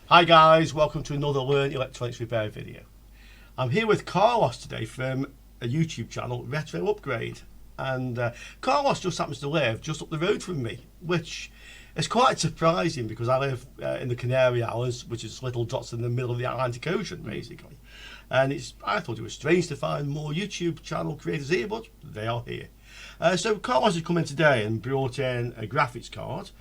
Hi guys, welcome to another Learn Electronics Repair video. I'm here with Carlos today from a YouTube channel, Retro Upgrade. And Carlos just happens to live just up the road from me, which is quite surprising because I live in the Canary Islands, which is little dots in the middle of the Atlantic Ocean, basically. And I thought it was strange to find more YouTube channel creators here, but they are here. So Carlos has come in today and brought in a graphics card,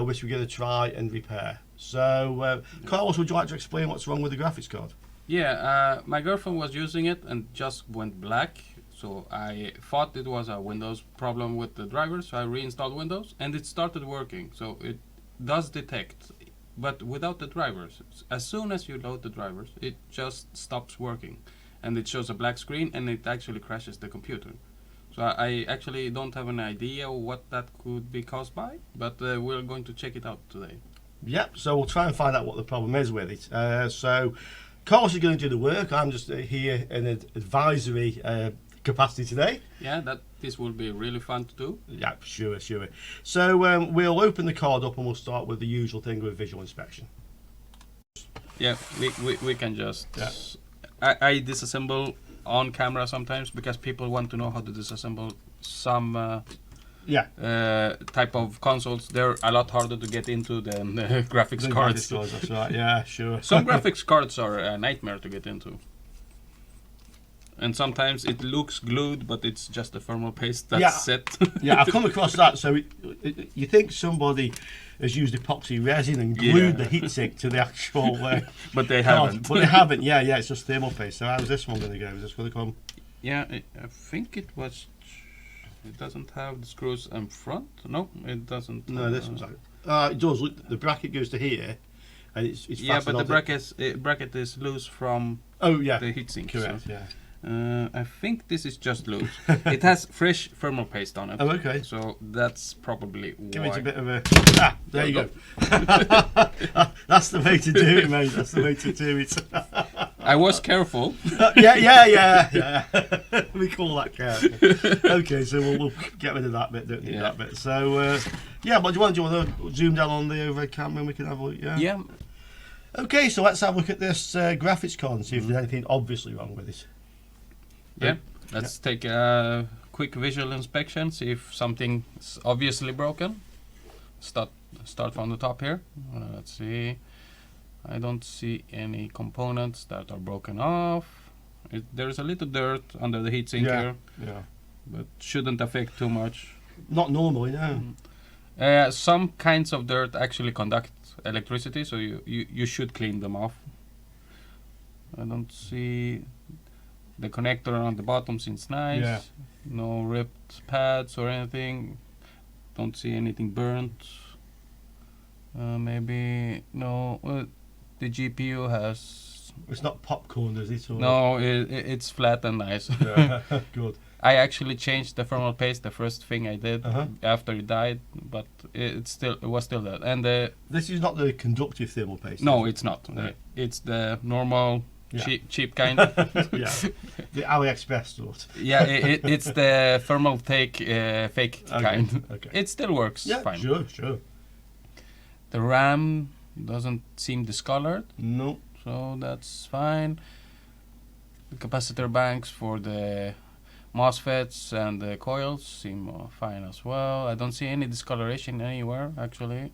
which we're going to try and repair. So, Carlos, would you like to explain what's wrong with the graphics card? Yeah, my girlfriend was using it and just went black. So I thought it was a Windows problem with the drivers. So I reinstalled Windows and it started working. So it does detect, but without the drivers. As soon as you load the drivers, it just stops working. And it shows a black screen and it actually crashes the computer. So I actually don't have an idea what that could be caused by, but we're going to check it out today. Yep, so we'll try and find out what the problem is with it. So Carlos is going to do the work. I'm just here in an advisory capacity today. Yeah, this will be really fun to do. Yeah, sure. So we'll open the card up and we'll start with the usual thing with visual inspection. Yeah, we can just... Yeah. I disassemble on camera sometimes because people want to know how to disassemble some type of consoles. They're a lot harder to get into than graphics cards. That's right, yeah, sure. Some graphics cards are a nightmare to get into. And sometimes it looks glued, but it's just a thermal paste that's set. Yeah, I've come across that. So you think somebody has used epoxy resin and glued the heatsink to the actual but they haven't. But they haven't, yeah, it's just thermal paste. So how's this one going to go? Is this going to come? Yeah, I think it was... It doesn't have the screws in front. No, it doesn't. No, this one's it does. Look, the bracket goes to here, and it's yeah, but the bracket is loose from the heatsink. Correct. So. Yeah. I think this is just loose. It has fresh thermal paste on it. Oh, okay. So that's probably Give why. it a bit of a... there you go. That's the way to do it, mate. That's the way to do it. I was careful. Yeah. We call that careful. Okay, so we'll get rid of that bit, don't need that bit. So, but do you want to zoom down on the overhead camera and we can have a look? Yeah. Okay, so let's have a look at this graphics card and see if there's anything obviously wrong with it. Yeah, let's take a quick visual inspection, see if something's obviously broken. Start from the top here. Let's see. I don't see any components that are broken off. There's a little dirt under the heatsink here, but shouldn't affect too much. Not normally, no. Some kinds of dirt actually conduct electricity, so you should clean them off. I don't see... The connector on the bottom seems nice. Yeah. No ripped pads or anything. Don't see anything burnt. Maybe no. The GPU has. It's not popcorn, is it? Or no, it's flat and nice. Yeah. Good. I actually changed the thermal paste. The first thing I did after it died, but it was still there. And this is not the conductive thermal paste. No, it's not. No. It's the normal. Cheap kind. The AliExpress sort. Yeah, it's the thermal fake kind. Okay. It still works fine. Sure. The RAM doesn't seem discolored. No. So that's fine. The capacitor banks for the MOSFETs and the coils seem fine as well. I don't see any discoloration anywhere actually.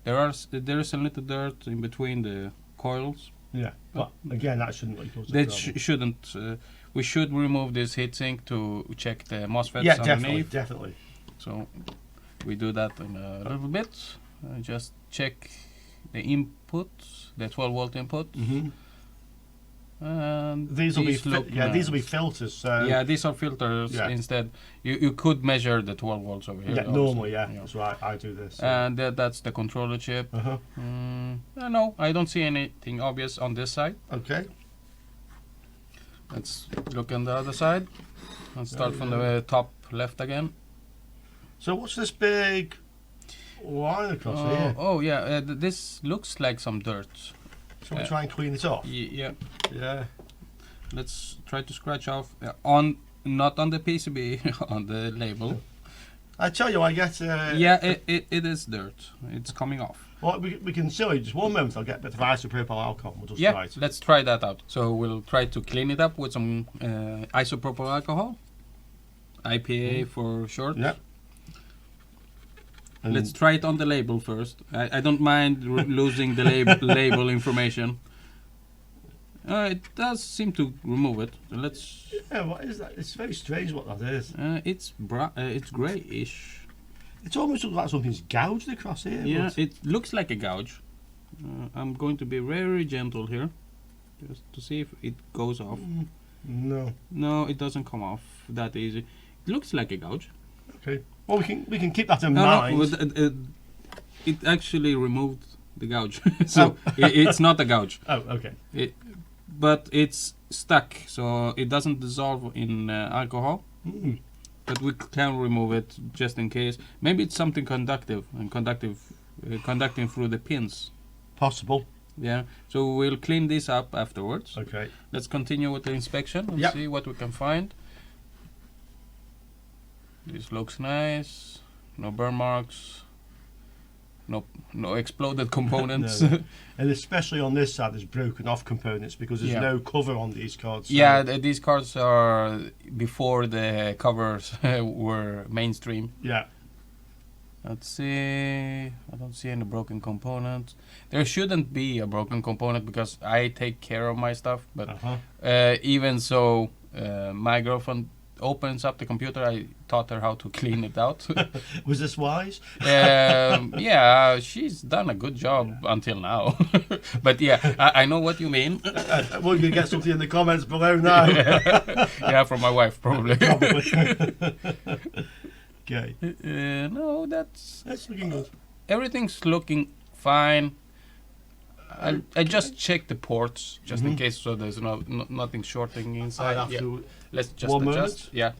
There is a little dirt in between the coils. Yeah, but again, that shouldn't cause a that problem. Shouldn't. We should remove this heatsink to check the MOSFETs underneath. Definitely. So we do that in a little bit. Just check the input, the 12-volt input. And these will be filters. So yeah, these are filters instead. You could measure the 12 volts over here. Yeah, normally, that's why I do this. So. And that's the controller chip. No, I don't see anything obvious on this side. Okay. Let's look on the other side. Let's start from the top left again. So what's this big line across here? Oh yeah, this looks like some dirt. Shall we try and clean it off? Yeah. Yeah. Let's try to scratch off not on the PCB, on the label. I tell you, I get. Yeah, it is dirt. It's coming off. Well, we can still just one moment. I'll get a bit of isopropyl alcohol. We'll just Yeah, try it. let's try that out. So we'll try to clean it up with some isopropyl alcohol, IPA for short. Yeah. And Let's try it on the label first. I don't mind losing the label information. It does seem to remove it. So let's. Yeah, what is that? It's very strange what that is. It's greyish. It almost looks like something's gouged across here. Yeah, but it looks like a gouge. I'm going to be very gentle here, just to see if it goes off. No. No, it doesn't come off that easy. It looks like a gouge. Okay. Well, we can keep that in No, mind. it actually removed the gouge, so it's not a gouge. Oh, okay. But it's stuck, so it doesn't dissolve in alcohol. Mm. But we can remove it just in case. Maybe it's something conductive and conducting through the pins. Possible. Yeah. So we'll clean this up afterwards. Okay. Let's continue with the inspection and Yep. see what we can find. This looks nice. No burn marks. No exploded components. No. And especially on this side, there's broken off components because there's Yeah. no cover on these cards. So Yeah, these cards are before the covers were mainstream. Yeah. Let's see. I don't see any broken components. There shouldn't be a broken component because I take care of my stuff. But even so, my girlfriend opens up the computer. I taught her how to clean it out. Was this wise? Yeah, she's done a good job until now. But yeah, I know what you mean. We're going to get something in the comments below now. Yeah, from my wife probably. Probably. Okay. No, that's looking good. everything's looking fine. I just checked the ports just in case, so there's nothing shorting inside. I'll have Yeah. to Let's just one adjust. Yeah.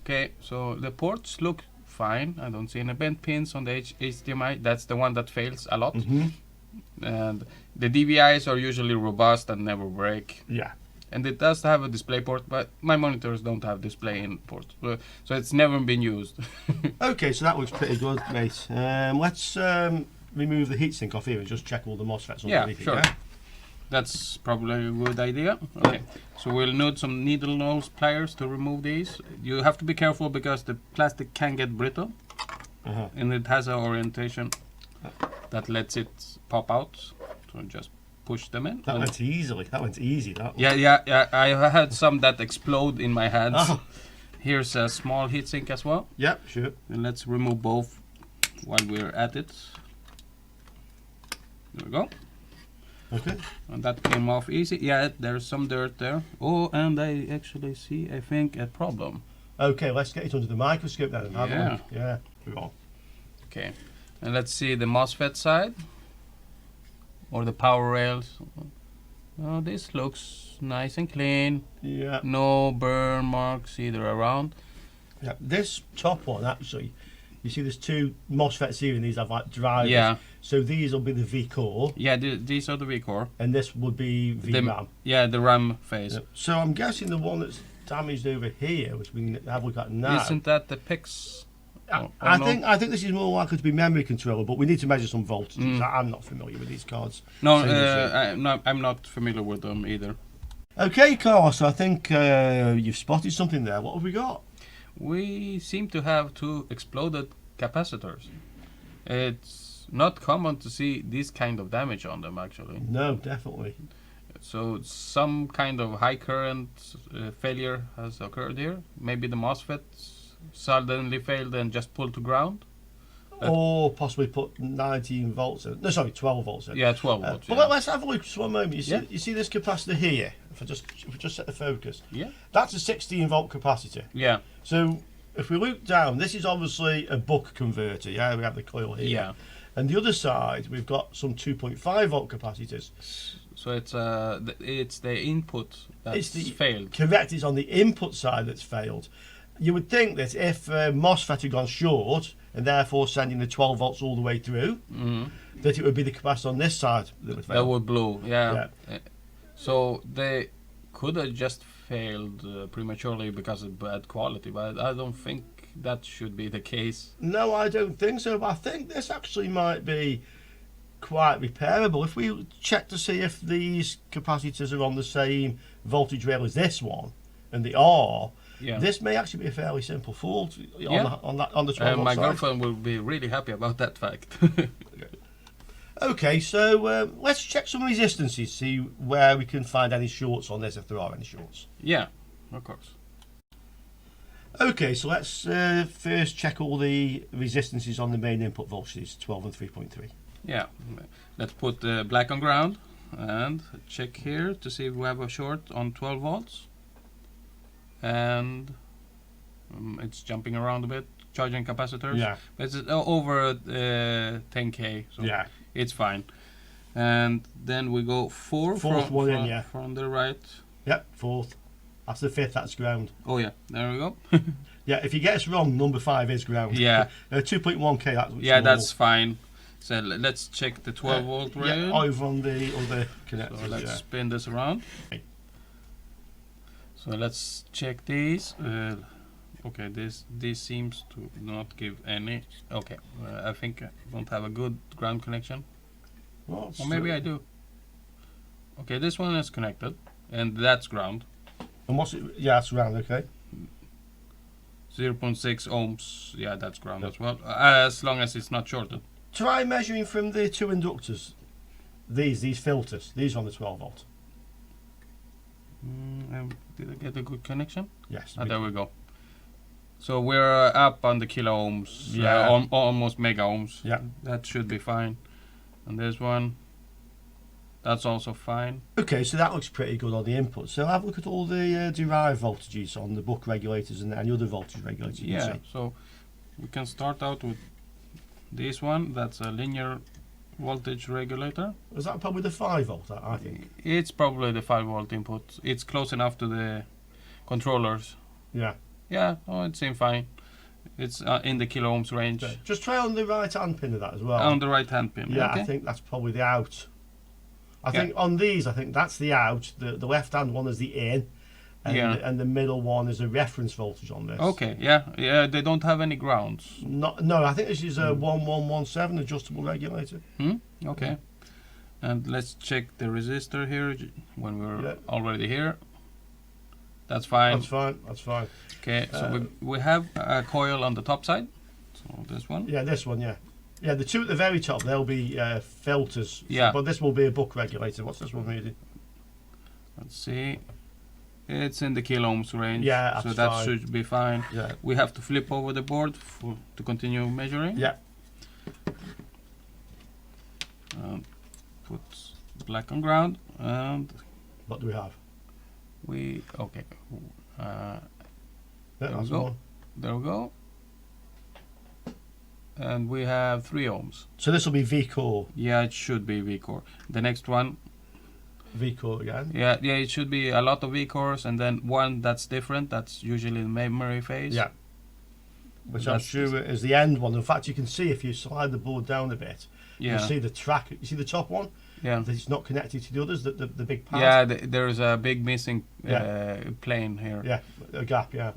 Okay, so the ports look fine. I don't see any bent pins on the HDMI. That's the one that fails a lot. And the DVIs are usually robust and never break. Yeah. And it does have a display port, but my monitors don't have display in ports, so it's never been used. Okay, so that looks pretty good, mate. Let's remove the heatsink off here and just check all the MOSFETs underneath. Sure. Yeah? That's probably a good idea. Okay, so we'll need some needle nose pliers to remove these. You have to be careful because the plastic can get brittle, and it has an orientation that lets it pop out. So just push them in. That went easily. That went easy. That. Yeah. I had some that explode in my hands. Oh. Here's a small heatsink as well. Yeah, sure. And let's remove both while we're at it. There we go. Okay. And that came off easy. Yeah, there's some dirt there. Oh, and I actually see, I think, a problem. Okay, let's get it under the microscope then and have a Yeah. look. Yeah. Go on. Okay. And let's see the MOSFET side. Or the power rails. Oh, this looks nice and clean. Yeah. No burn marks either around. Yeah. This top one, actually, you see there's two MOSFETs here and these have like drivers. Yeah. So these will be the V core Yeah, these are the V-core. and this would be V RAM. Yeah, the RAM phase. Yeah. So I'm guessing the one that's damaged over here, which we can have a look at now. Isn't that the PIX? I think this is more likely to be memory controller, but we need to measure some voltages. I'm not familiar with these cards. No, Same as you. I'm not familiar with them either. Okay, Carlos, I think you've spotted something there. What have we got? We seem to have two exploded capacitors. It's not common to see this kind of damage on them, actually. No, definitely. So some kind of high current failure has occurred here. Maybe the MOSFET suddenly failed and just pulled to ground. Or possibly put 19 volts in. No, sorry, 12 volts in. Yeah, 12 volts. But Yeah. let's have a look just one moment. You see this capacitor here? If we just set the focus. Yeah. That's a 16 volt capacitor. Yeah. So if we look down, this is obviously a buck converter. Yeah, we have the coil here. Yeah. And the other side, we've got some 2.5 volt capacitors. So it's the input that's failed. Correct, it's on the input side that's failed. You would think that if MOSFET had gone short and therefore sending the 12 volts all the way through, that it would be the capacitor on this side that would fail. That would blow, yeah. So they could have just failed prematurely because of bad quality, but I don't think that should be the case. No, I don't think so. But I think this actually might be quite repairable. If we check to see if these capacitors are on the same voltage rail as this one, and they are, this may actually be a fairly simple fault on the 12 My side. girlfriend will be really happy about that fact. Okay, so let's check some resistances, see where we can find any shorts on this, if there are any shorts. Yeah, of course. Okay, so let's first check all the resistances on the main input voltages, 12 and 3.3. Yeah, let's put black on ground and check here to see if we have a short on 12 volts. And it's jumping around a bit, charging capacitors. Yeah. But it's over 10k, so yeah. it's fine. And then we go fourth from the right. Yep, fourth. That's the fifth, that's ground. Oh yeah, there we go. Yeah, if you get us wrong, number 5 is ground. Yeah. 2.1k, that's yeah, that's fine. So let's check the 12 volt rail. Yeah, over on the other connectors. So let's spin this around. Okay. So let's check these. Okay, this seems to not give any. Okay, I think I don't have a good ground connection. Well, or maybe I do. Okay, this one is connected, and that's ground. And what's it? Yeah, it's ground. Okay. 0.6 ohms. Yeah, that's ground as well. As long as it's not shorted. Try measuring from the 2 inductors. These filters. These are on the 12 volt. Did I get a good connection? Yes. There we go. So we're up on the kilo ohms. Yeah. Almost mega ohms. Yeah. That should be fine. And this one, that's also fine. Okay, so that looks pretty good on the input. So have a look at all the derived voltages on the buck regulators and any other voltage regulators you can see. So we can start out with this one. That's a linear voltage regulator. Is that probably the 5 volt, I think? It's probably the 5 volt input. It's close enough to the controllers. Yeah. Yeah, oh, it seems fine. It's in the kilo ohms range. Okay. Just try on the right hand pin of that as well. On the right hand pin. Yeah, okay. I think that's probably the out. I think on these, I think that's the out. The left hand one is the in. And the middle one is a reference voltage on this. Okay, yeah, they don't have any grounds. No, I think this is a 1117 adjustable regulator. Okay. And let's check the resistor here when we're already here. That's fine. That's fine. Okay, so we have a coil on the top side. So this one. Yeah, this one, yeah. Yeah, the two at the very top, they'll be filters. Yeah. But this will be a buck regulator. What's this one reading? Let's see. It's in the kilo ohms range. Yeah, that's so that fine. should be fine. Yeah. We have to flip over the board to continue measuring. Yeah. Put black on ground and What do we have? okay. There we go. There we go. And we have 3 ohms. So this will be V-core. Yeah, it should be V-core. The next one. V-core again. Yeah, it should be a lot of V-cores, and then one that's different. That's usually the memory phase. Yeah. Which I'm sure is the end one. In fact, you can see if you slide the board down a bit, you see the track. You see the top one? Yeah. That it's not connected to the others, the big part. Yeah, there's a big missing plane here. Yeah, a gap, yeah.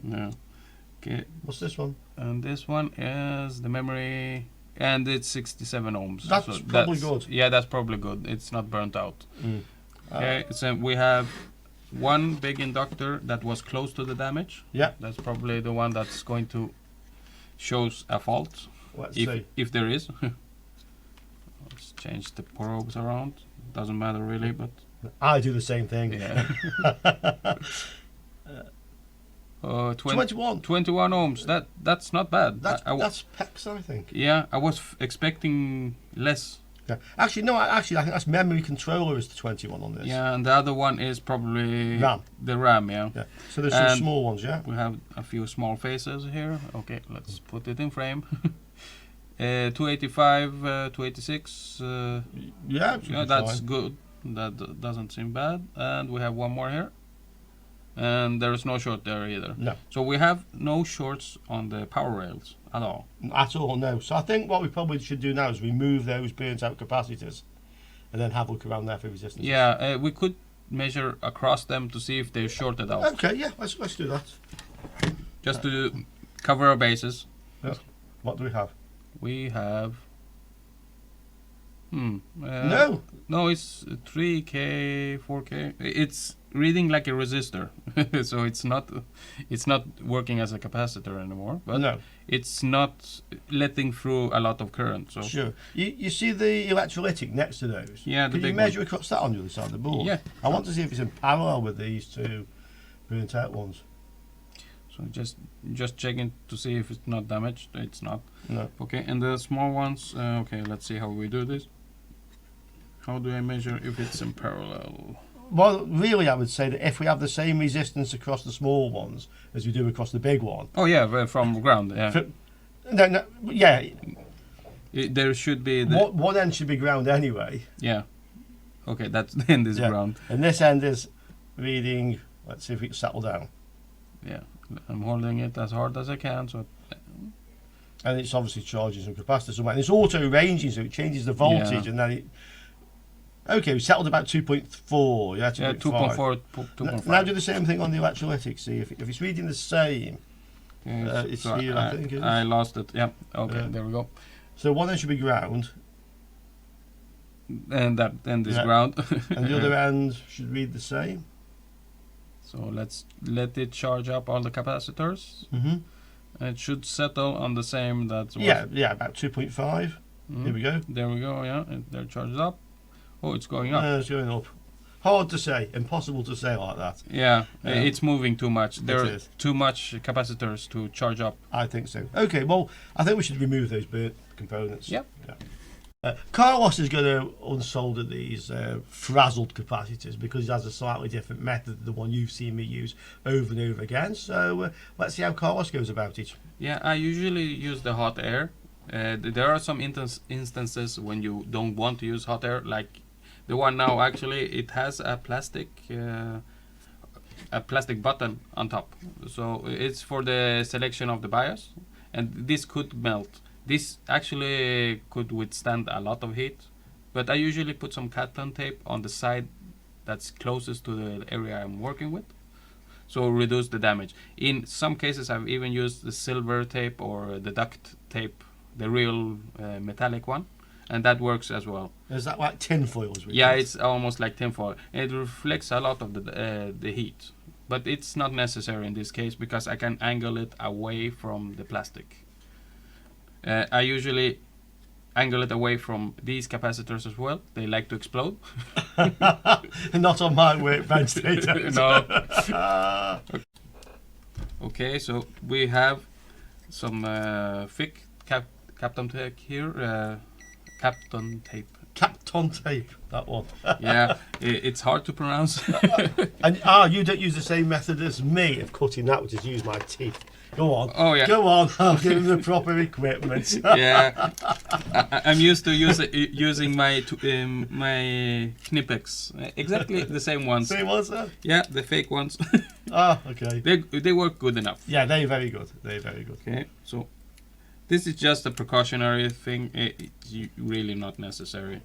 Okay. What's this one? And this one is the memory, and it's 67 ohms. That's probably good. Yeah, that's probably good. It's not burnt out. Mm. Okay, so we have one big inductor that was close to the damage. Yeah. That's probably the one that's going to shows a fault. Let's see. If there is. Let's change the probes around. Doesn't matter really, but I do the same thing. Yeah. 21 ohms. That's not bad. That's PEX, I think. Yeah, I was expecting less. Yeah. Actually, no. I think that's memory controller is the 21 on this. Yeah, and the other one is probably RAM. The RAM. Yeah. So there's some small ones. Yeah. We have a few small faces here. Okay, let's put it in frame. 285, 286. Yeah, that's fine. good. That doesn't seem bad. And we have one more here. And there is no short there either. No. So we have no shorts on the power rails at all. At all, no. So I think what we probably should do now is remove those burnt out capacitors and then have a look around there for resistance. Yeah, we could measure across them to see if they're shorted out. Okay, yeah, let's do that. Just to cover our bases. What do we have? We have. No. No, it's 3K, 4K. It's reading like a resistor, so it's not working as a capacitor anymore. But No. it's not letting through a lot of current. So Sure. You see the electrolytic next to those? Yeah, the Can you big measure one. across that on the other side of the board? Yeah. I want to see if it's in parallel with these two burnt out ones. So just checking to see if it's not damaged. It's not. No. Okay, and the small ones. Okay, let's see how we do this. How do I measure if it's in parallel? Well, really, I would say that if we have the same resistance across the small ones as we do across the big one. Oh yeah, from ground. Yeah. No, yeah. There should be. One end should be ground anyway. Yeah. Okay, that's the end is ground. And this end is reading. Let's see if we can settle down. Yeah, I'm holding it as hard as I can. So. And it's obviously charging some capacitor somewhere. And it's auto ranging, so it changes the voltage, Yeah. and then it. Okay, we settled about 2.4. Yeah, 2.5. Yeah, 2.4, 2.5. Now do the same thing on the electrolytic. See if it's reading the same. It's so here, I think. I lost it. Yeah. Okay, Yeah. there we go. So one end should be ground, And that end is Yeah. ground. and the other end should read the same. So let's let it charge up all the capacitors. Mm-hmm. It should settle on the same. That's Yeah, about 2.5. Here we go. There we go. Yeah, they're charged up. Oh, it's going up. It's going up. Hard to say, impossible to say like that. Yeah, Yeah. it's moving too much. There are is. too much capacitors to charge up. I think so. Okay, well, I think we should remove those burnt components. Yep. Yeah. Carlos is going to unsolder these frazzled capacitors because he has a slightly different method than the one you've seen me use over and over again. So let's see how Carlos goes about it. Yeah, I usually use the hot air. There are some instances when you don't want to use hot air, like the one now. Actually, it has a plastic button on top, so it's for the selection of the BIOS, and this could melt. This actually could withstand a lot of heat, but I usually put some Kapton tape on the side that's closest to the area I'm working with, so reduce the damage. In some cases, I've even used the silver tape or the duct tape, the real metallic one, and that works as well. Is that like tin foil? Yeah, it's almost like tinfoil. It reflects a lot of the heat, but it's not necessary in this case because I can angle it away from the plastic. I usually angle it away from these capacitors as well. They like to explode. Not on my workbench. No. Okay, so we have some thick Kapton tape here. Kapton tape. Kapton tape, that one. Yeah, it's hard to pronounce. And you don't use the same method as me of cutting that, which is use my teeth. Go on. Oh yeah. Go on. I'll give him the proper equipment. Yeah, I'm used to using my my Knipex. Exactly the same ones. Same ones, sir? Yeah, the fake ones. Okay. They work good enough. Yeah, they're very good. They're very good. Okay, so this is just a precautionary thing. It's really not necessary.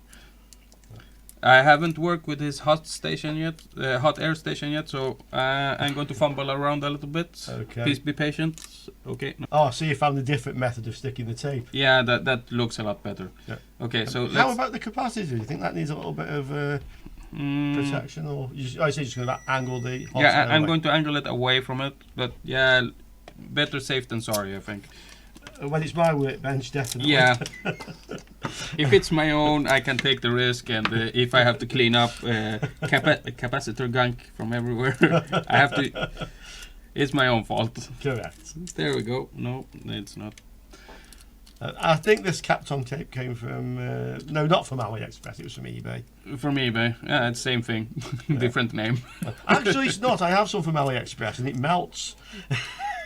I haven't worked with his hot air station yet, so I'm going to fumble around a little bit. Okay. Please be patient. Okay. Oh, so you found a different method of sticking the tape. Yeah, that looks a lot better. Yeah. Okay, so How about the capacitor? Do you think that needs a little bit of protection, or I say just going to angle the hot yeah, air I'm away? going to angle it away from it, but yeah, better safe than sorry, I think. When it's my workbench, definitely. Yeah. If it's my own, I can take the risk, and if I have to clean up capacitor gunk from everywhere, I have to. It's my own fault. Correct. There we go. No, it's not. I think this Kapton tape came from no, not from AliExpress. It was from eBay. From eBay. Yeah, it's same thing, different name. Actually, it's not. I have some from AliExpress, and it melts.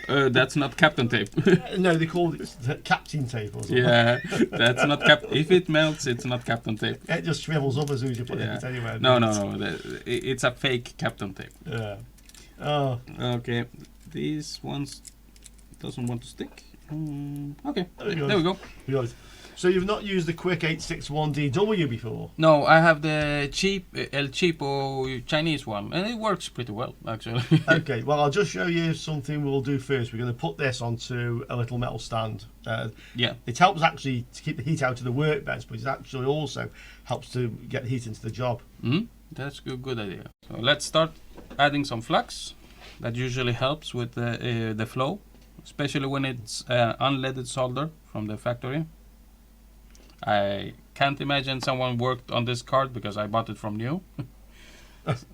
That's not Kapton tape. No, they called it Captain tape or something. Yeah, that's not If it melts, it's not Kapton tape. It just shrivels up as soon as you put Yeah. it anywhere. No. It's a fake Kapton tape. Yeah. Oh. Okay, these ones doesn't want to stick. Okay, There we go. there we go. Good. So you've not used the quick 861DW before? No, I have the cheap El Cheapo Chinese one, and it works pretty well, actually. Okay, well, I'll just show you something we'll do first. We're going to put this onto a little metal stand. Yeah. It helps actually to keep the heat out of the workbench, but it actually also helps to get heat into the job. That's a good idea. So let's start adding some flux. That usually helps with the flow, especially when it's unleaded solder from the factory. I can't imagine someone worked on this card because I bought it from new.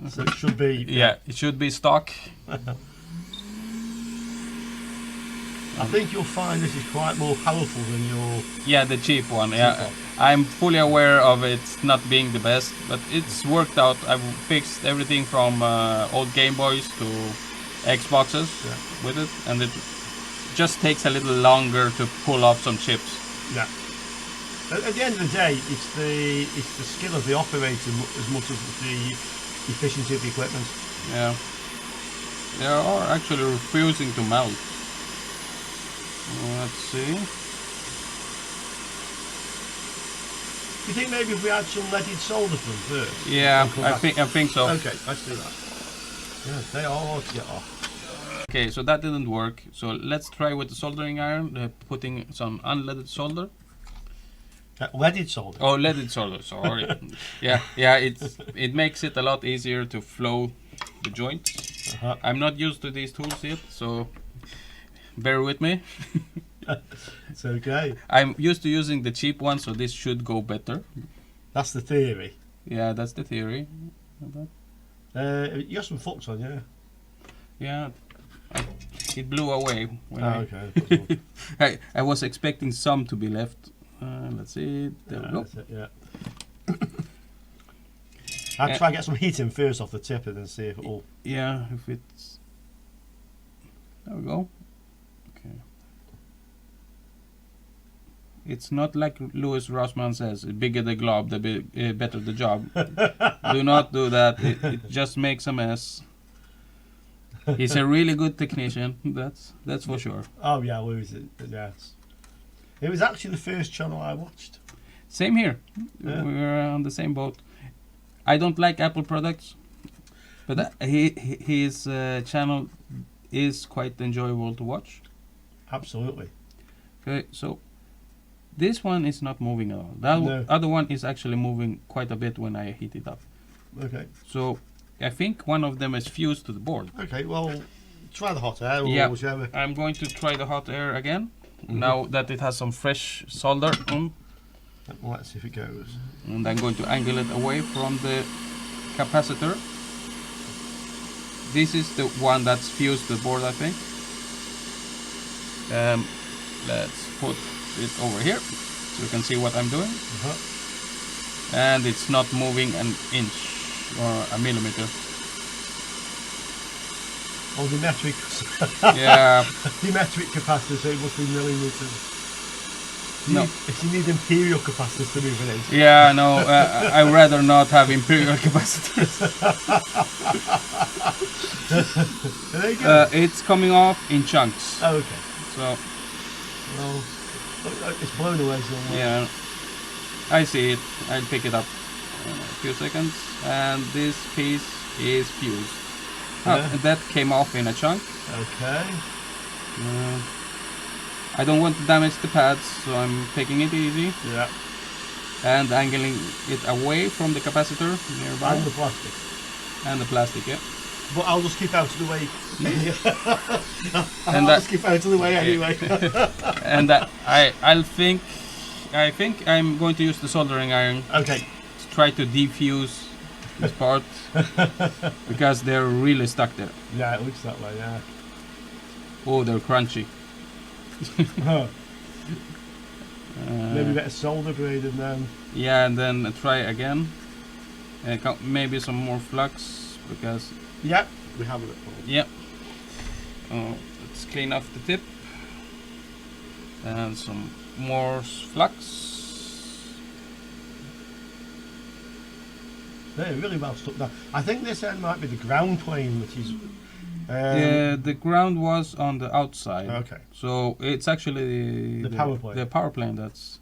So it should be... Yeah, it should be stock. I think you'll find this is quite more powerful than your... Yeah, the cheap one. Yeah, I'm fully aware of it not being the best, but it's worked out. I've fixed everything from old Game Boys to Xboxes with it, and it just takes a little longer to pull off some chips. Yeah. At the end of the day, it's the skill of the operator as much as the efficiency of the equipment. Yeah. They are actually refusing to melt. Let's see. Do you think maybe if we add some leaded solder to them first? Yeah, I think so. Okay, let's do that. Yeah, they are hard to get off. Okay, so that didn't work. So let's try with the soldering iron, putting some unleaded solder. Leaded solder? Oh, leaded solder, sorry. yeah, it makes it a lot easier to flow the joints. I'm not used to these tools yet, so bear with me. It's okay. I'm used to using the cheap one, so this should go better. That's the theory. Yeah, that's the theory. You got some flux on, yeah? Yeah, it blew away. When Okay. I was expecting some to be left. Let's see. There we go. That's it, yeah. I'll try and get some heat in first off the tip and then see if it all... Yeah, if it's... There we go. Okay. It's not like Louis Rossmann says, the bigger the glob, the better the job. Do not do that. It just makes a mess. He's a really good technician, that's for sure. Oh yeah, Louis, yes. It was actually the first channel I watched. Same here. Yeah. We were on the same boat. I don't like Apple products, but his channel is quite enjoyable to watch. Absolutely. Okay, so this one is not moving at all. That other one is actually moving quite a bit when I heat it up. Okay. So I think one of them is fused to the board. Okay, well, try the hot air or whichever. I'm going to try the hot air again. Now that it has some fresh solder on. Let's see if it goes. And I'm going to angle it away from the capacitor. This is the one that's fused to the board, I think. Let's put it over here so you can see what I'm doing. And it's not moving an inch or a millimeter. Oh, the metric. Yeah. The metric capacitor, so it must be millimeters. No. If you need imperial capacitors to move an inch. Yeah, no, I'd rather not have imperial capacitors. There you go. It's coming off in chunks. Oh, okay. So, well, it's blown away somewhere. yeah, I see it. I'll pick it up in a few seconds. And this piece is fused. Oh, and that came off in a chunk. Okay. I don't want to damage the pads, so I'm taking it easy. Yeah. And angling it away from the capacitor nearby. And the plastic. And the plastic, yeah. But I'll just keep out of the way. And I'll just keep out of the way anyway. And I think I'm going to use the soldering iron. Okay. To try to defuse this part because they're really stuck there. Yeah, it looks that way. Yeah. Oh, they're crunchy. Maybe better solder braided then. Yeah, and then try again. Maybe some more flux because. Yeah, we have it. Yeah. Let's clean off the tip. And some more flux. They're really well stuck down. I think this end might be the ground plane, which is. The ground was on the outside. Okay. So it's actually the power plane. The power plane that's.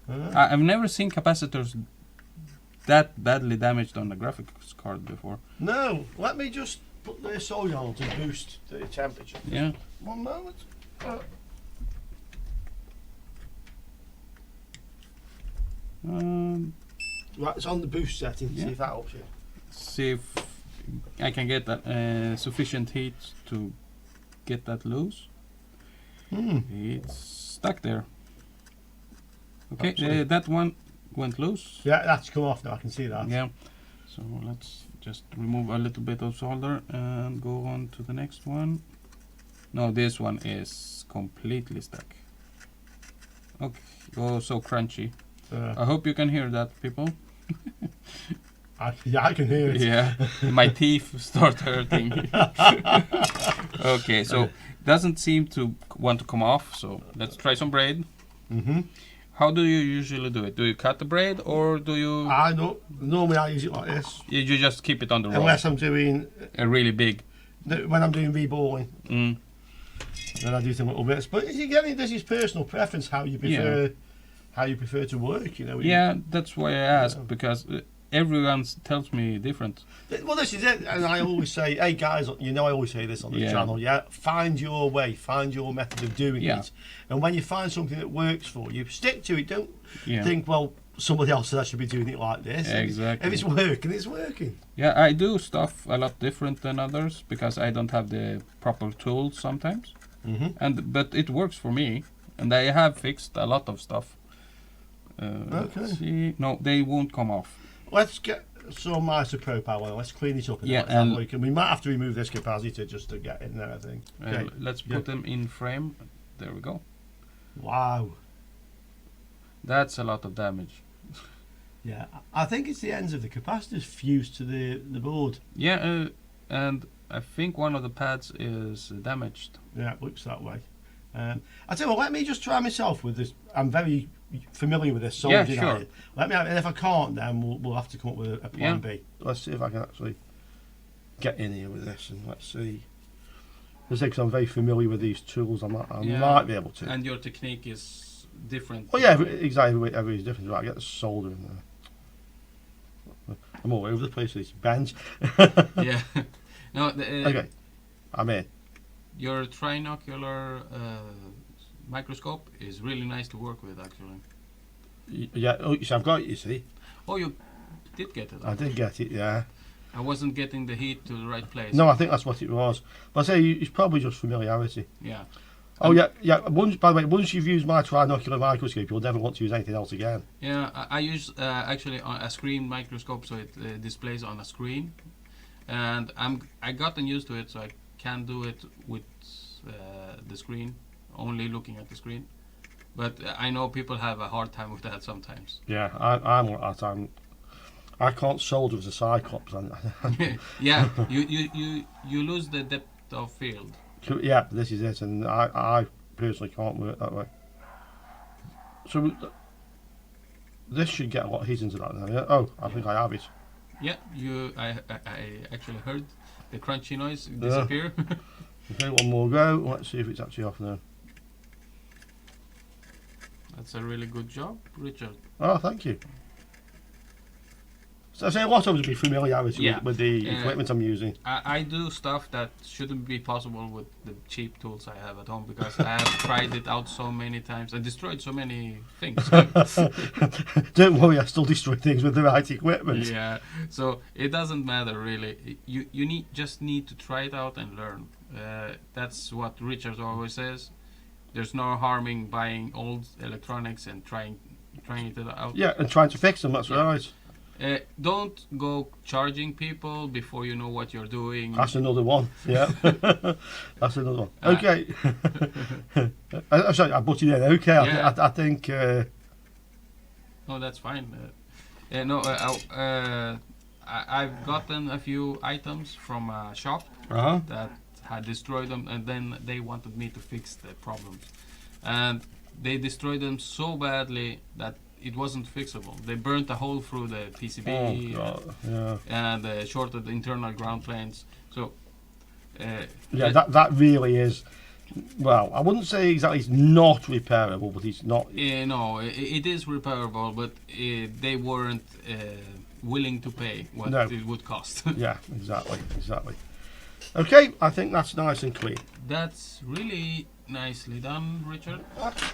I've never seen capacitors that badly damaged on the graphics card before. No, let me just put the solder on to boost the temperature. Yeah. One moment. Right, it's on the boost setting. Yeah. See if that helps you. See if I can get that sufficient heat to get that loose. It's stuck there. Okay, that one went loose. Yeah, that's come off now. I can see that. Yeah. So let's just remove a little bit of solder and go on to the next one. No, this one is completely stuck. Okay. Oh, so crunchy. I hope you can hear that, people. Yeah, I can hear it. Yeah, my teeth start hurting. Okay, so doesn't seem to want to come off. So let's try some braid. How do you usually do it? Do you cut the braid or do you? I don't. Normally, I use it like this. You just keep it on the roll. Unless I'm doing A really big. when I'm doing reballing, then I do some little bits. But again, this is personal preference. How you prefer, how you prefer to work. You know. Yeah, that's why I asked because everyone tells me different. Well, this is it, and I always say, hey guys, you know, I always say this on the channel. Yeah, find your way, find your method of doing it, and when you find something that works for you, stick to it. Don't think, well, somebody else said I should be doing it like this. Exactly. If it's working, it's working. Yeah, I do stuff a lot different than others because I don't have the proper tools sometimes. But it works for me, and I have fixed a lot of stuff. Let's see. No, they won't come off. Let's get some isopropyl oil. Let's clean it up. And we might have to remove this capacitor just to get in there, I think. Okay. Let's put them in frame. There we go. Wow. That's a lot of damage. Yeah, I think it's the ends of the capacitors fused to the board. Yeah, and I think one of the pads is damaged. Yeah, it looks that way. I tell you what, let me just try myself with this. I'm very familiar with this soldering iron. Let me have, and if I can't, then we'll have to come up with a plan B. Let's see if I can actually get in here with this, and let's see. Because I'm very familiar with these tools, I might be able to. And your technique is different. Oh yeah, exactly. Everybody's different. Right, get the solder in there. I'm all over the place with these bands. Yeah. No. Okay, I'm in. Your trinocular microscope is really nice to work with, actually. Yeah, so I've got it, you see. Oh, you did get it. I did get it, yeah. I wasn't getting the heat to the right place. No, I think that's what it was. But I say it's probably just familiarity. Yeah. Oh yeah. By the way, once you've used my trinocular microscope, you'll never want to use anything else again. Yeah, I use actually a screen microscope, so it displays on a screen, and I gotten used to it, so I can do it with the screen, only looking at the screen. But I know people have a hard time with that sometimes. Yeah, I'm like that. I can't solder as a cyclops. Yeah, you lose the depth of field. Yeah, this is it, and I personally can't work that way. So this should get a lot of heat into that now. Yeah. Oh, I think I have it. Yeah, I actually heard the crunchy noise disappear. Okay, one more go. Let's see if it's actually off now. That's a really good job, Richard. Oh, thank you. So I say a lot of it would be familiarity with the equipment I'm using. I do stuff that shouldn't be possible with the cheap tools I have at home because I have tried it out so many times and destroyed so many things. Don't worry, I still destroy things with the right equipment. Yeah, so it doesn't matter really. You just need to try it out and learn. That's what Richard always says. There's no harming buying old electronics and trying it out. Yeah, and trying to fix them. That's right. Don't go charging people before you know what you're doing. That's another one. Yeah, that's another one. Okay. Sorry, I butted in. Okay, yeah. I think. No, that's fine. I've gotten a few items from a shop that had destroyed them, and then they wanted me to fix the problems, and they destroyed them so badly that it wasn't fixable. They burnt a hole through the PCB and shorted the internal ground planes. So that really is Well, I wouldn't say exactly it's not repairable, but it's not. No, it is repairable, but they weren't willing to pay what it would cost. Yeah, exactly. Okay, I think that's nice and clean. That's really nicely done, Richard.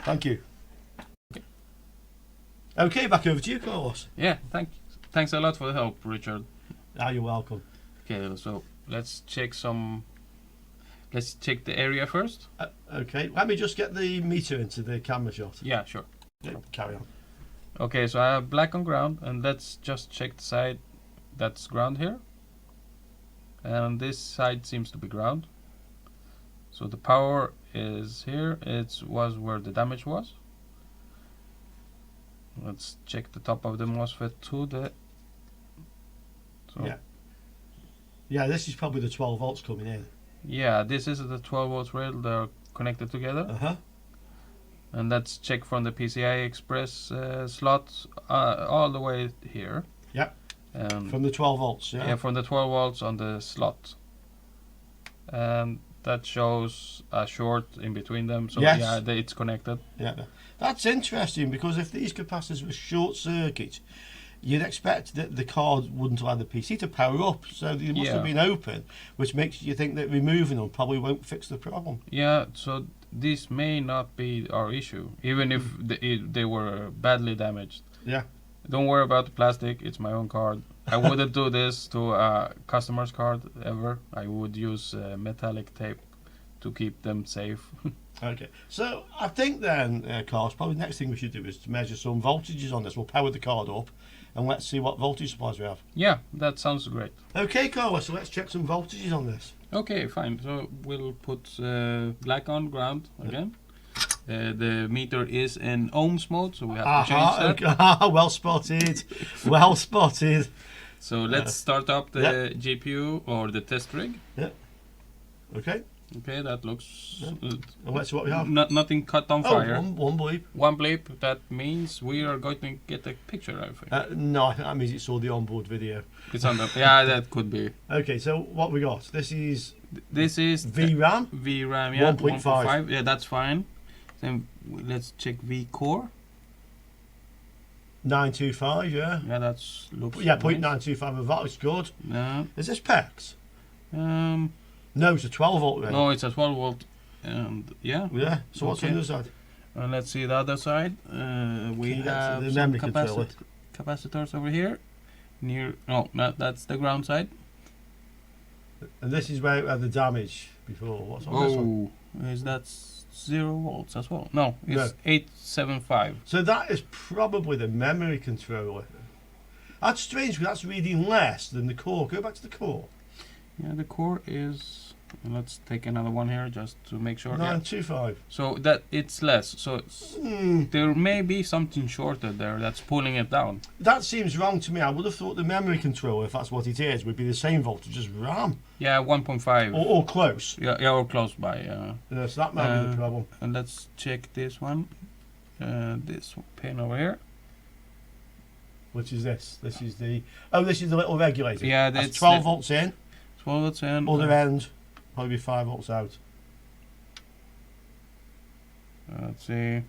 Thank you. Okay, back over to you, Carlos. Yeah, thanks a lot for the help, Richard. You're welcome. Okay, so let's check the area first. Okay, let me just get the meter into the camera shot. Yeah, sure. Yeah, carry on. Okay, so I have black on ground, and let's just check the side that's ground here. And this side seems to be ground. So the power is here. It was where the damage was. Let's check the top of the MOSFET to the. So yeah, this is probably the 12 volts coming in. Yeah, this is the 12 volt rail. They're connected together. And let's check from the PCI Express slot all the way here. Yep. And from the 12 volts, yeah, from the 12 volts on the slot. And that shows a short in between them. So yes. Yeah, it's connected. Yeah, that's interesting, because if these capacitors were short circuit, you'd expect that the card wouldn't allow the PC to power up, so they must have been open, which makes you think that removing them probably won't fix the problem. Yeah, so this may not be our issue, even if they were badly damaged. Yeah. Don't worry about the plastic, it's my own card. I wouldn't do this to a customer's card ever. I would use metallic tape to keep them safe. Okay, so I think then, Carlos, probably the next thing we should do is to measure some voltages on this. We'll power the card up and let's see what voltage supplies we have. Yeah, that sounds great. Okay, Carlos, so let's check some voltages on this. Okay, fine. So we'll put black on ground again. The meter is in ohms mode, so we have to change that. Okay. Well spotted. Well spotted. So let's start up the GPU or the test rig. Yeah. Okay. Okay, that looks. And let's see what we have. Nothing caught on fire. One bleep. One bleep. That means we are going to get a picture, I think. No, I think that means it's all the onboard video. It's on the. Yeah, that could be. Okay, so what we got? This is VRAM. VRAM, yeah. 1.5. Yeah, that's fine. Then let's check VCore. 925, yeah. Yeah, that's looks. Yeah, nice. 0.925 of that looks good. Yeah. Is this PEX? No, it's a 12 volt rail. No, it's a 12 volt, and yeah. Yeah. So what's on the other side? And let's see the other side. We have some capacitors over here. That's the ground side. And this is where we had the damage before. What's on this one? Is that 0 volts as well? No, it's 875. So that is probably the memory controller. That's strange, because that's reading less than the core. Go back to the core. Yeah, the core is. Let's take another one here just to make sure. 925. So that it's less. So there may be something shorted there that's pulling it down. That seems wrong to me. I would have thought the memory controller, if that's what it is, would be the same voltage as RAM. Yeah, 1.5. Or close. Yeah, or close by. Yeah, so that might be the problem. And let's check this one. This pin over here. Which is this? This is the. Oh, this is the little regulator. Yeah, that's 12 volts in. 12 volts in. Other end, probably 5 volts out. Let's see.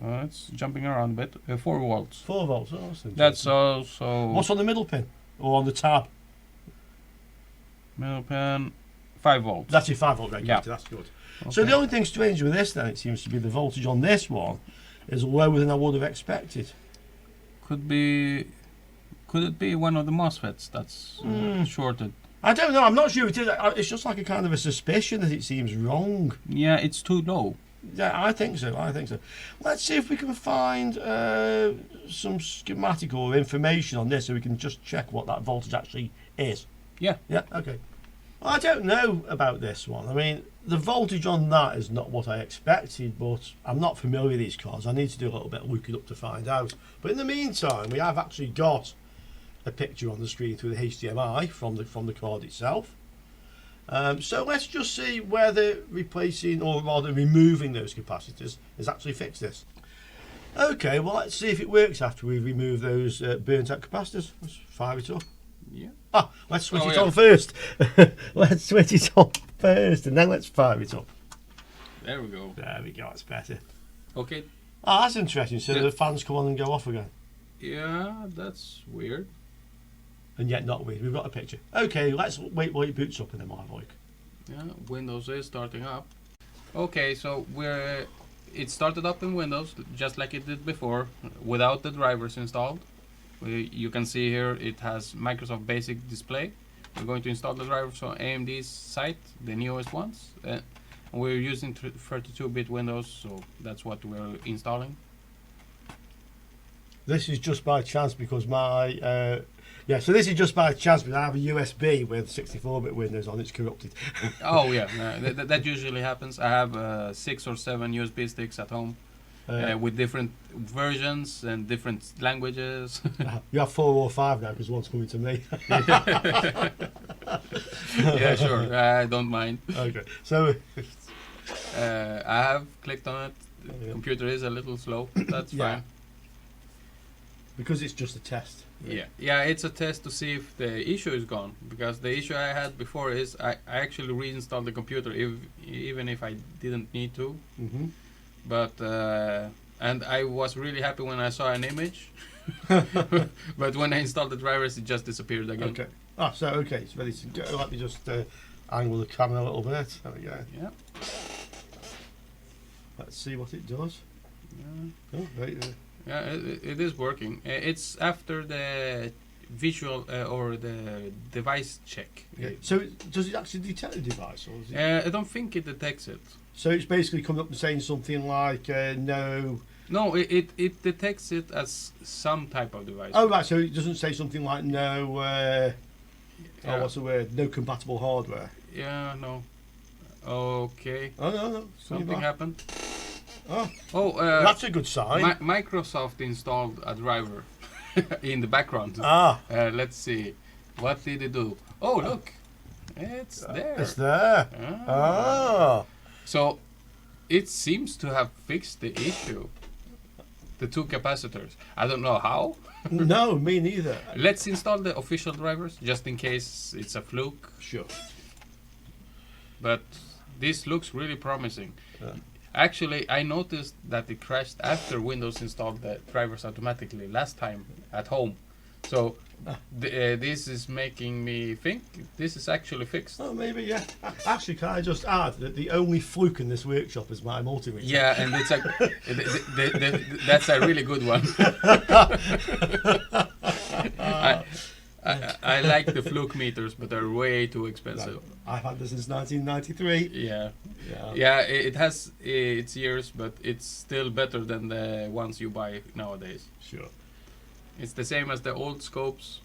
It's jumping around a bit. 4 volts. 4 volts. Oh, that's also. What's on the middle pin? Or on the tab? Middle pin. 5 volts. That's your 5 volt regulator. Yeah. That's good. Okay. So the only thing strange with this, then, it seems to be the voltage on this one is lower than I would have expected. Could it be one of the MOSFETs that's shorted? I don't know. I'm not sure it is. It's just like a kind of a suspicion that it seems wrong. Yeah, it's too low. Yeah, I think so. Let's see if we can find some schematic or information on this, so we can just check what that voltage actually is. Yeah. Yeah. Okay. I don't know about this one. I mean, the voltage on that is not what I expected, but I'm not familiar with these cards. I need to do a little bit of looking up to find out. But in the meantime, we have actually got a picture on the screen through the HDMI from the card itself. So let's just see whether replacing, or rather removing, those capacitors has actually fixed this. Okay, well, let's see if it works after we remove those burnt out capacitors. Let's fire it up. Yeah. Let's switch it on first. Let's switch it on first, and then let's fire it up. There we go. There we go, it's better. Okay. Oh, that's interesting. So Yeah. the fans come on and go off again. Yeah, that's weird. And yet not weird. We've got a picture. Okay, let's wait while it boots up and then I'll like. Yeah, Windows is starting up. Okay, so it started up in Windows just like it did before, without the drivers installed. You can see here it has Microsoft Basic Display. We're going to install the drivers on AMD's site, the newest ones. We're using 32-bit Windows, so that's what we're installing. This is just by chance because my so this is just by chance because I have a USB with 64-bit Windows on. It's corrupted. Oh yeah, that usually happens. I have 6 or 7 USB sticks at home with different versions and different languages. You have 4 or 5 now because one's coming to me. Yeah, sure. I don't mind. Okay, so I have clicked on it. The computer is a little slow. That's fine. Because it's just a test. Yeah, it's a test to see if the issue is gone. Because the issue I had before is I actually reinstalled the computer even if I didn't need to. Mm-hmm. But and I was really happy when I saw an image. But when I installed the drivers, it just disappeared again. Okay. Oh, so okay, it's ready to go. Let me just angle the camera a little bit. There we go. Yeah. Let's see what it does. Yeah. Oh, right there. Yeah, it is working. It's after the visual or the device check. Okay. So does it actually detect the device, or is it? I don't think it detects it. So it's basically coming up and saying something like no. No, it detects it as some type of device. Oh right, so it doesn't say something like no. Yeah. Oh, what's the word? No compatible hardware. Yeah, no. Okay. Oh no, Something happened. Oh, that's a good sign. Microsoft installed a driver in the background. Let's see. What did it do? Oh, look. It's there. It's there. So it seems to have fixed the issue. The 2 capacitors. I don't know how. No, me neither. Let's install the official drivers just in case it's a fluke. Sure. But this looks really promising. Yeah. Actually, I noticed that it crashed after Windows installed the drivers automatically last time at home. So this is making me think this is actually fixed. Oh, maybe, yeah. Actually, can I just add that the only fluke in this workshop is my multimeter? Yeah, and it's that's a really good one. I like the fluke meters, but they're way too expensive. I've had this since 1993. Yeah, it has its years, but it's still better than the ones you buy nowadays. Sure. It's the same as the old scopes.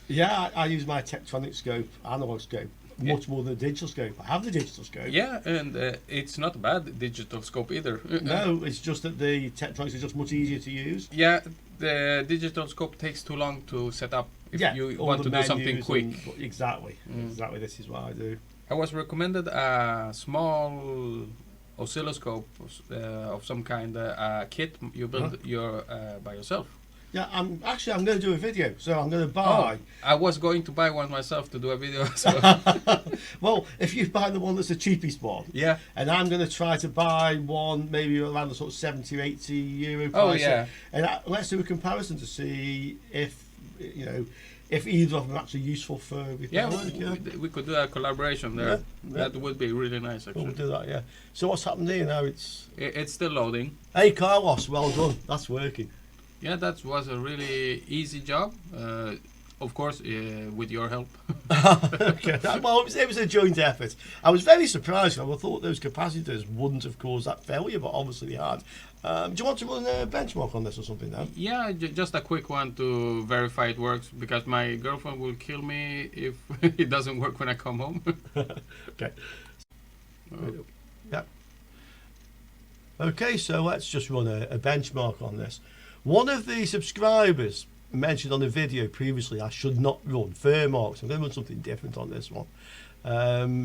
Yeah, I use my Tektronix scope, analog scope, much more than a digital scope. I have the digital scope. Yeah, and it's not a bad digital scope either. No, it's just that the Tektronix is just much easier to use. Yeah, the digital scope takes too long to set up if you want to do something quick. Exactly, exactly. This is what I do. I was recommended a small oscilloscope of some kind, a kit you build by yourself. Yeah, I'm going to do a video, so I'm going to buy. I was going to buy one myself to do a video as well. Well, if you buy the one that's the cheapest one, yeah, and I'm going to try to buy one maybe around the sort of 70 or 80 euro price. Oh yeah, and let's do a comparison to see if if either of them are actually useful for repair work. We could do a collaboration there. That would be really nice, actually. We'll do that, yeah. So what's happened here now? It's still loading. Hey, Carlos, well done. That's working. Yeah, that was a really easy job. Of course, with your help. Okay. Well, it was a joint effort. I was very surprised. I thought those capacitors wouldn't have caused that failure, but obviously they had. Do you want to run a benchmark on this or something now? Yeah, just a quick one to verify it works, because my girlfriend will kill me if it doesn't work when I come home. Okay. Yeah. Okay, so let's just run a benchmark on this. One of the subscribers mentioned on the video previously I should not run Fairmarks. I'm going to run something different on this one.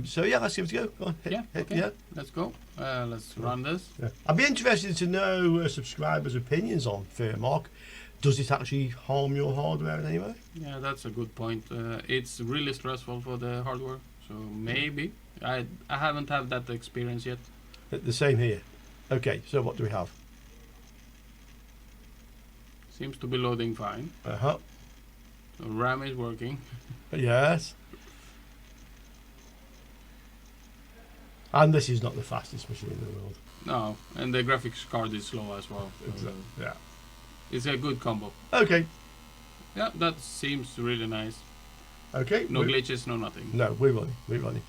So yeah, let's give it a go. Go on, okay. Let's go. Let's run this. Yeah. I'd be interested to know subscribers' opinions on Fairmark. Does it actually harm your hardware in any way? Yeah, that's a good point. It's really stressful for the hardware, so maybe. I haven't had that experience yet. The same here. Okay, so what do we have? Seems to be loading fine. Uh-huh. The RAM is working. Yes. And this is not the fastest machine in the world. No, and the graphics card is slow as well. Exactly. Yeah. It's a good combo. Okay. Yeah, that seems really nice. Okay. No glitches, no nothing. No, we're running. We're running.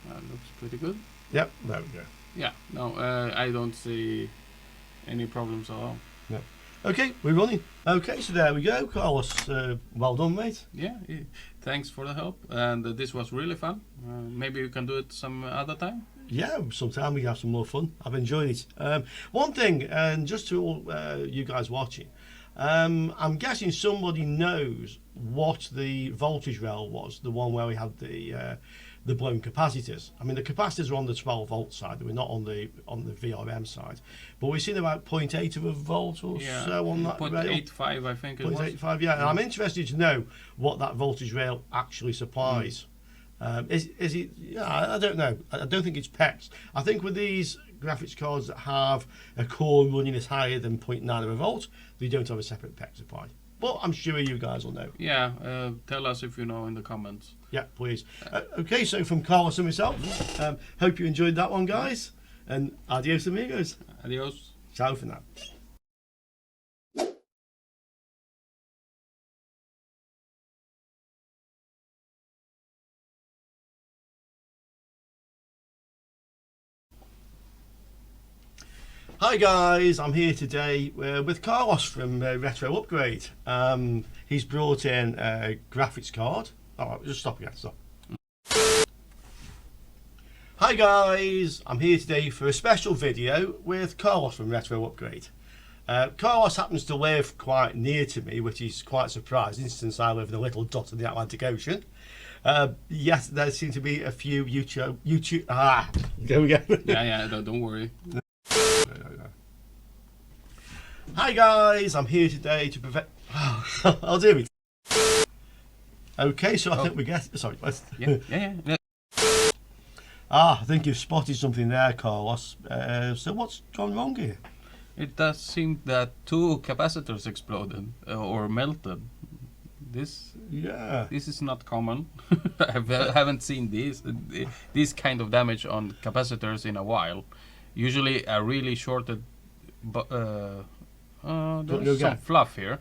That looks pretty good. Yep, there we go. Yeah, no, I don't see any problems at all. No. Okay, we're running. Okay, so there we go, Carlos. Well done, mate. Yeah, thanks for the help. And this was really fun. Maybe we can do it some other time. Yeah, sometime we can have some more fun. I've enjoyed it. One thing, and just to all you guys watching, I'm guessing somebody knows what the voltage rail was, the one where we had the blown capacitors. I mean, the capacitors are on the 12 volt side; they were not on the VRM side. But we've seen about 0.8 of a volt or so on that rail. 0.85, I think it was. 0.85, yeah. And I'm interested to know what that voltage rail actually supplies. Is it? Yeah, I don't know. I don't think it's PEX. I think with these graphics cards that have a core running is higher than 0.9 of a volt, they don't have a separate PEX supply. But I'm sure you guys will know. Yeah, tell us if you know in the comments. Yeah, please. Okay, so from Carlos and myself, hope you enjoyed that one, guys. And adios, amigos. Adios. Ciao for now. Hi guys, I'm here today with Carlos from Retro Upgrade. He's brought in a graphics card. Oh, just stop again, stop. Hi guys, I'm here today for a special video with Carlos from Retro Upgrade. Carlos happens to live quite near to me, which is quite surprising since I live in a little dot of the Atlantic Ocean. Yes, there seem to be a few YouTube. There we go. Yeah, don't worry. Hi guys, I'm here today to prevent. I'll do it. Okay, so I think we get. Sorry. Yeah. I think you've spotted something there, Carlos. So what's gone wrong here? It does seem that two capacitors exploded or melted. This is not common. I haven't seen this kind of damage on capacitors in a while. Usually a really shorted, there's some fluff here.